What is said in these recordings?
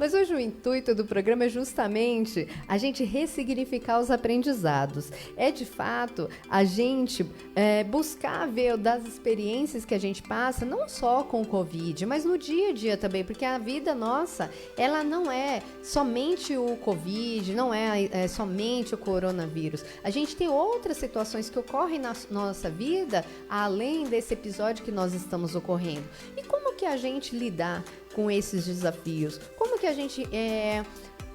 Mas hoje o intuito do programa é justamente a gente ressignificar os aprendizados. É de fato a gente buscar ver das experiências que a gente passa, não só com o Covid, mas no dia a dia também, porque a vida nossa, ela não é somente o Covid, não é somente o coronavírus. A gente tem outras situações que ocorrem na nossa vida, além desse episódio que nós estamos ocorrendo. E como que a gente lidar com esses desafios? Como que a gente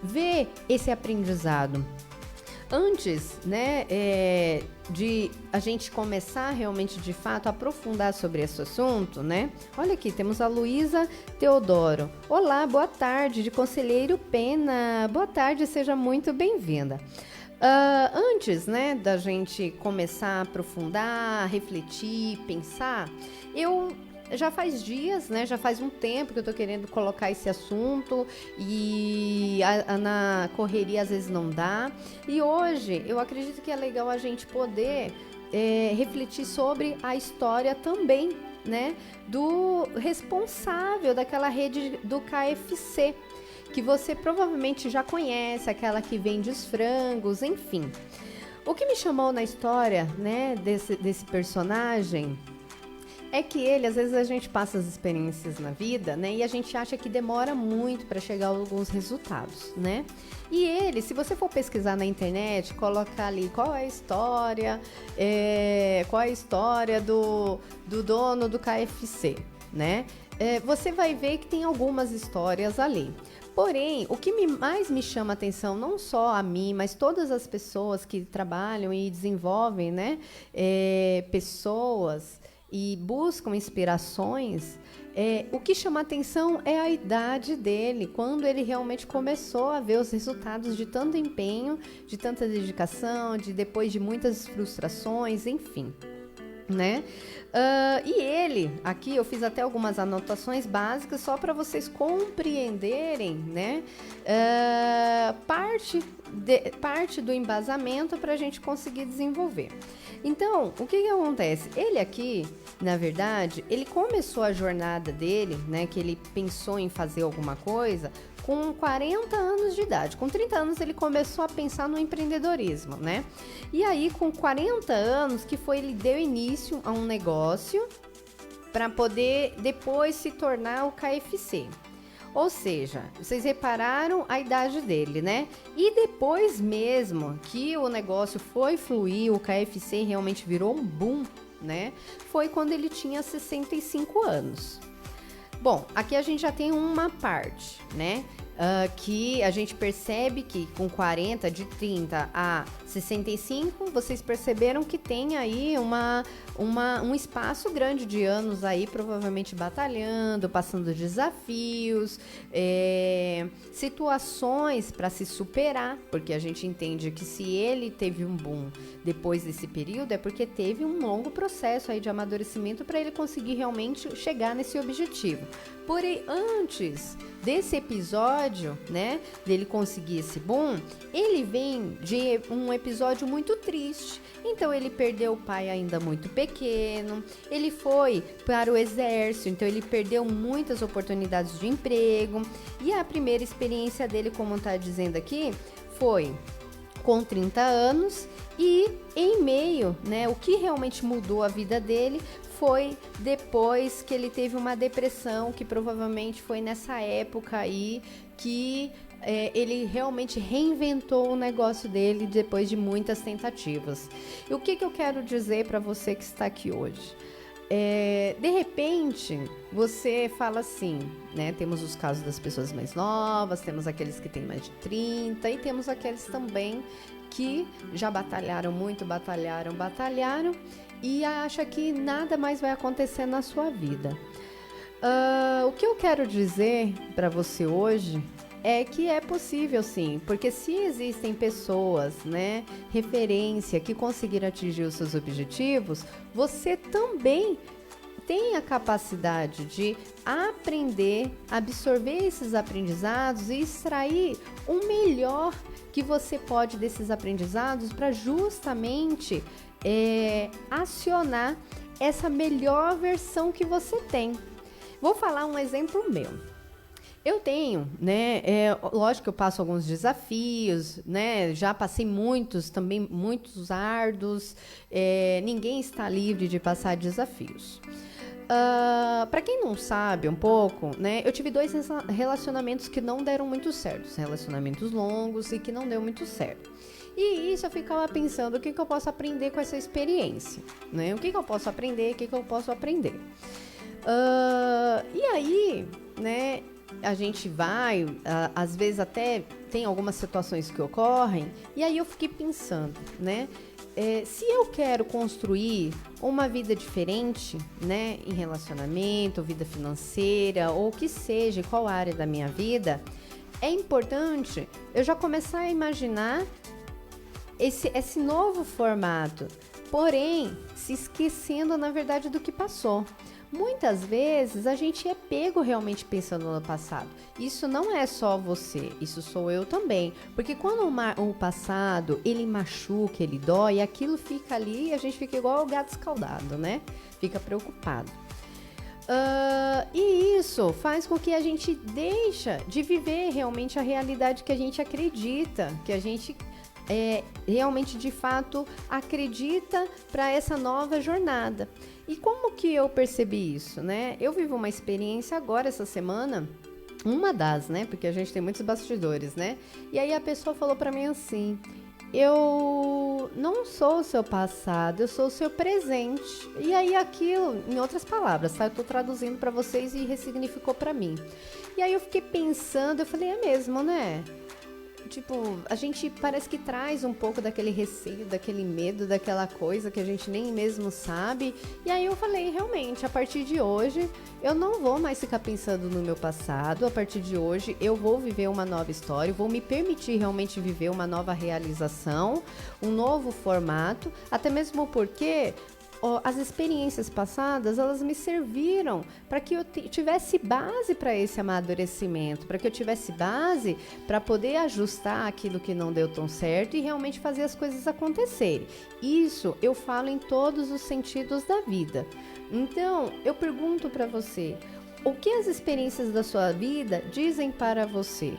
vê esse aprendizado? Antes, né, de a gente começar realmente, de fato, a aprofundar sobre esse assunto, né? Olha aqui, temos a Luísa Teodoro. Olá, boa tarde, de Conselheiro Pena. Boa tarde, seja muito bem-vinda. Antes, né, da gente começar a aprofundar, refletir, pensar, já faz dias, né? Já faz um tempo que eu tô querendo colocar esse assunto e na correria às vezes não dá. E hoje eu acredito que é legal a gente poder refletir sobre a história também, né? Do responsável daquela rede do KFC, que você provavelmente já conhece, aquela que vende os frangos, enfim. O que me chamou na história, né, desse personagem é que ele, às vezes a gente passa as experiências na vida, né, e a gente acha que demora muito para chegar a alguns resultados, né? E ele, se você for pesquisar na internet, colocar ali qual é a história, do dono do KFC, né? Você vai ver que tem algumas histórias ali. Porém, o que mais me chama a atenção, não só a mim, mas todas as pessoas que trabalham e desenvolvem, né, pessoas e buscam inspirações, o que chama a atenção é a idade dele, quando ele realmente começou a ver os resultados de tanto empenho, de tanta dedicação, depois de muitas frustrações, enfim, né? E ele, aqui eu fiz até algumas anotações básicas só para vocês compreenderem, né? Parte do embasamento para a gente conseguir desenvolver. Então, o que acontece? Ele aqui, na verdade, ele começou a jornada dele, né? Que ele pensou em fazer alguma coisa com 40 anos de idade. Com 30 anos ele começou a pensar no empreendedorismo, né? E aí, com 40 anos, ele deu início a um negócio para poder depois se tornar o KFC. Ou seja, vocês repararam a idade dele, né? E depois mesmo que o negócio foi fluir, o KFC realmente virou um boom, né? Foi quando ele tinha 65 anos. Bom, aqui a gente já tem uma parte, né? Que a gente percebe que com 40, de 30 a 65, vocês perceberam que tem aí um espaço grande de anos aí, provavelmente batalhando, passando desafios, situações para se superar, porque a gente entende que se ele teve um boom depois desse período, é porque teve um longo processo aí de amadurecimento para ele conseguir realmente chegar nesse objetivo. Porém, antes desse episódio, né, dele conseguir esse boom, ele vem de um episódio muito triste. Então, ele perdeu o pai ainda muito pequeno, ele foi para o exército, então ele perdeu muitas oportunidades de emprego. E a primeira experiência dele, como está dizendo aqui, foi com 30 anos e em meio, né, o que realmente mudou a vida dele foi depois que ele teve uma depressão, que provavelmente foi nessa época aí que ele realmente reinventou o negócio dele depois de muitas tentativas. E o que eu quero dizer para você que está aqui hoje? De repente, você fala assim, né? Temos os casos das pessoas mais novas, temos aqueles que têm mais de 30 e temos aqueles também que já batalharam muito, batalharam e acha que nada mais vai acontecer na sua vida. O que eu quero dizer para você hoje é que é possível sim, porque se existem pessoas, né, referência que conseguiram atingir os seus objetivos, você também tem a capacidade de aprender, absorver esses aprendizados e extrair o melhor que você pode desses aprendizados para justamente acionar essa melhor versão que você tem. Vou falar um exemplo meu. Eu tenho, né? Lógico que eu passo alguns desafios, né? Já passei muitos, também muitos árduos. Ninguém está livre de passar desafios. Para quem não sabe um pouco, né? Eu tive 2 relacionamentos que não deram muito certo, relacionamentos longos e que não deu muito certo. E isso eu ficava pensando, o que eu posso aprender com essa experiência, né? O que eu posso aprender, o que eu posso aprender. E aí, né? A gente vai, às vezes até tem algumas situações que ocorrem, e aí eu fiquei pensando, né? Se eu quero construir uma vida diferente, né, em relacionamento, vida financeira, ou o que seja, qual área da minha vida, é importante eu já começar a imaginar esse novo formato, porém, se esquecendo, na verdade, do que passou. Muitas vezes a gente é pego realmente pensando no passado. Isso não é só você, isso sou eu também. Porque quando o passado, ele machuca, ele dói, aquilo fica ali e a gente fica igual o gato escaldado, né? Fica preocupado. E isso faz com que a gente deixa de viver realmente a realidade que a gente acredita, que a gente realmente de fato acredita para essa nova jornada. E como que eu percebi isso, né? Eu vivo uma experiência agora essa semana, uma das, né? Porque a gente tem muitos bastidores, né? E aí a pessoa falou para mim assim: eu não sou o seu passado, eu sou o seu presente. E aí aquilo, em outras palavras, tá? Eu tô traduzindo para vocês e ressignificou para mim. E aí eu fiquei pensando, eu falei, é mesmo, né? Tipo, a gente parece que traz um pouco daquele receio, daquele medo, daquela coisa que a gente nem mesmo sabe. E aí eu falei, realmente, a partir de hoje, eu não vou mais ficar pensando no meu passado. A partir de hoje, eu vou viver uma nova história, vou me permitir realmente viver uma nova realização, um novo formato, até mesmo porque as experiências passadas, elas me serviram para que eu tivesse base para esse amadurecimento, para que eu tivesse base para poder ajustar aquilo que não deu tão certo e realmente fazer as coisas acontecerem. Isso eu falo em todos os sentidos da vida. Então, eu pergunto para você, o que as experiências da sua vida dizem para você?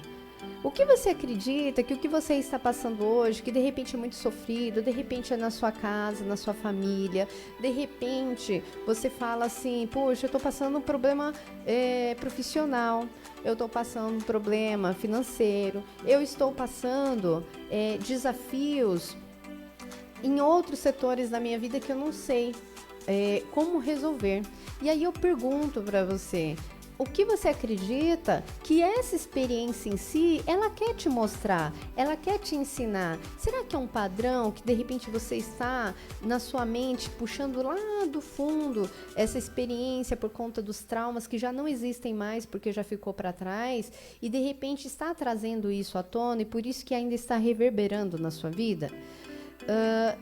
O que você acredita que o que você está passando hoje, que de repente é muito sofrido, de repente é na sua casa, na sua família, de repente você fala assim, poxa, eu estou passando um problema profissional, eu estou passando um problema financeiro, eu estou passando desafios em outros setores da minha vida que eu não sei como resolver. E aí eu pergunto para você, o que você acredita que essa experiência em si, ela quer te mostrar, ela quer te ensinar? Será que é um padrão que de repente você está na sua mente puxando lá do fundo essa experiência por conta dos traumas que já não existem mais porque já ficou para trás e de repente está trazendo isso à tona e por isso que ainda está reverberando na sua vida?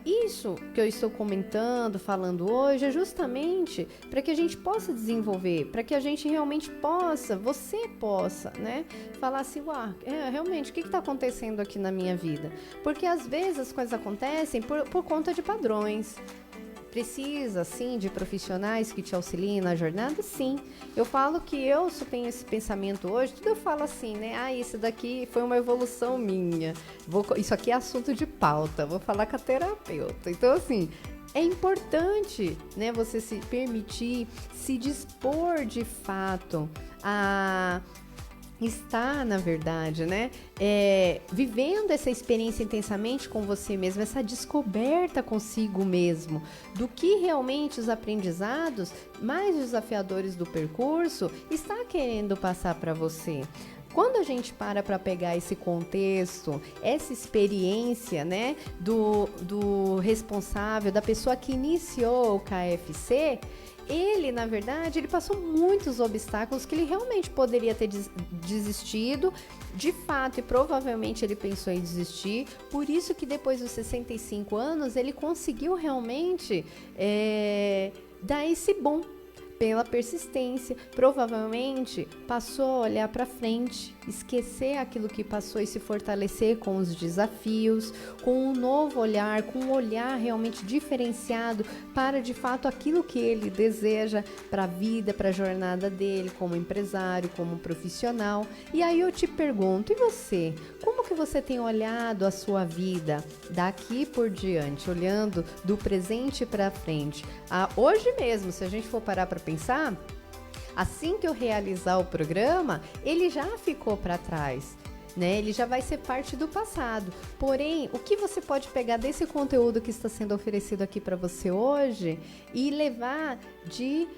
Isso que eu estou comentando, falando hoje, é justamente para que a gente possa desenvolver, para que a gente realmente possa, você possa, né, falar assim, realmente, o que está acontecendo aqui na minha vida? Porque às vezes as coisas acontecem por conta de padrões. Precisa, sim, de profissionais que te auxiliem na jornada? Sim. Eu falo que eu só tenho esse pensamento hoje, tudo eu falo assim, né? Isso daqui foi uma evolução minha. Isso aqui é assunto de pauta, vou falar com a terapeuta. Então, assim, é importante, né, você se permitir, se dispor de fato a está, na verdade, né, vivendo essa experiência intensamente com você mesmo, essa descoberta consigo mesmo, do que realmente os aprendizados mais desafiadores do percurso está querendo passar para você. Quando a gente para pegar esse contexto, essa experiência, né, do responsável, da pessoa que iniciou o KFC, ele, na verdade, ele passou muitos obstáculos que ele realmente poderia ter desistido, de fato, e provavelmente ele pensou em desistir, por isso que depois dos 65 anos ele conseguiu realmente dar esse boom. pela persistência. Provavelmente passou a olhar para frente, esquecer aquilo que passou e se fortalecer com os desafios, com um novo olhar, com um olhar realmente diferenciado para de fato aquilo que ele deseja para a vida, para a jornada dele como empresário, como profissional. E aí eu te pergunto, e você? Como que você tem olhado a sua vida daqui por diante, olhando do presente para frente? Hoje mesmo, se a gente for parar para pensar, assim que eu realizar o programa, ele já ficou para trás, né? Ele já vai ser parte do passado. Porém, o que você pode pegar desse conteúdo que está sendo oferecido aqui para você hoje e levar de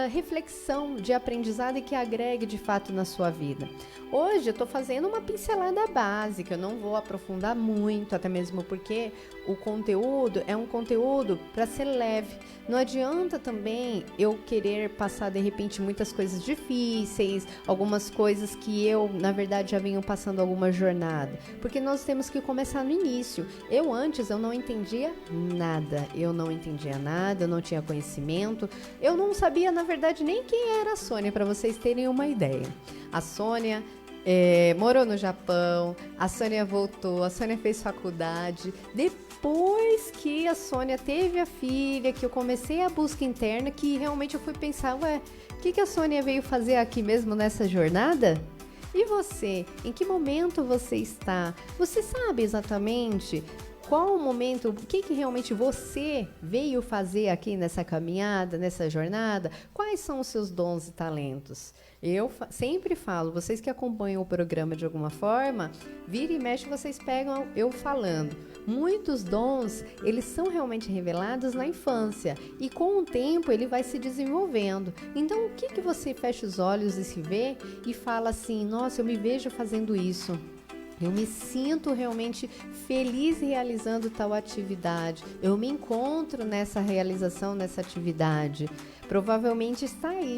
reflexão, de aprendizado e que agregue de fato na sua vida? Hoje eu estou fazendo uma pincelada básica, eu não vou aprofundar muito, até mesmo porque o conteúdo é um conteúdo para ser leve. Não adianta também eu querer passar de repente muitas coisas difíceis, algumas coisas que eu, na verdade, já venho passando alguma jornada, porque nós temos que começar no início. Antes eu não entendia nada, eu não tinha conhecimento, eu não sabia, na verdade, nem quem era a Sônia, para vocês terem uma ideia. A Sônia morou no Japão, a Sônia voltou, a Sônia fez faculdade. Depois que a Sônia teve a filha, que eu comecei a busca interna, que realmente eu fui pensar, o que a Sônia veio fazer aqui mesmo nessa jornada? E você? Em que momento você está? Você sabe exatamente qual o momento, o que realmente você veio fazer aqui nessa caminhada, nessa jornada? Quais são os seus dons e talentos? Eu sempre falo, vocês que acompanham o programa de alguma forma, vira e mexe, vocês pegam eu falando. Muitos dons, eles são realmente revelados na infância e com o tempo ele vai se desenvolvendo. Então, o que você fecha os olhos e se vê e fala assim, nossa, eu me vejo fazendo isso. Eu me sinto realmente feliz realizando tal atividade. Eu me encontro nessa realização, nessa atividade. Provavelmente está aí.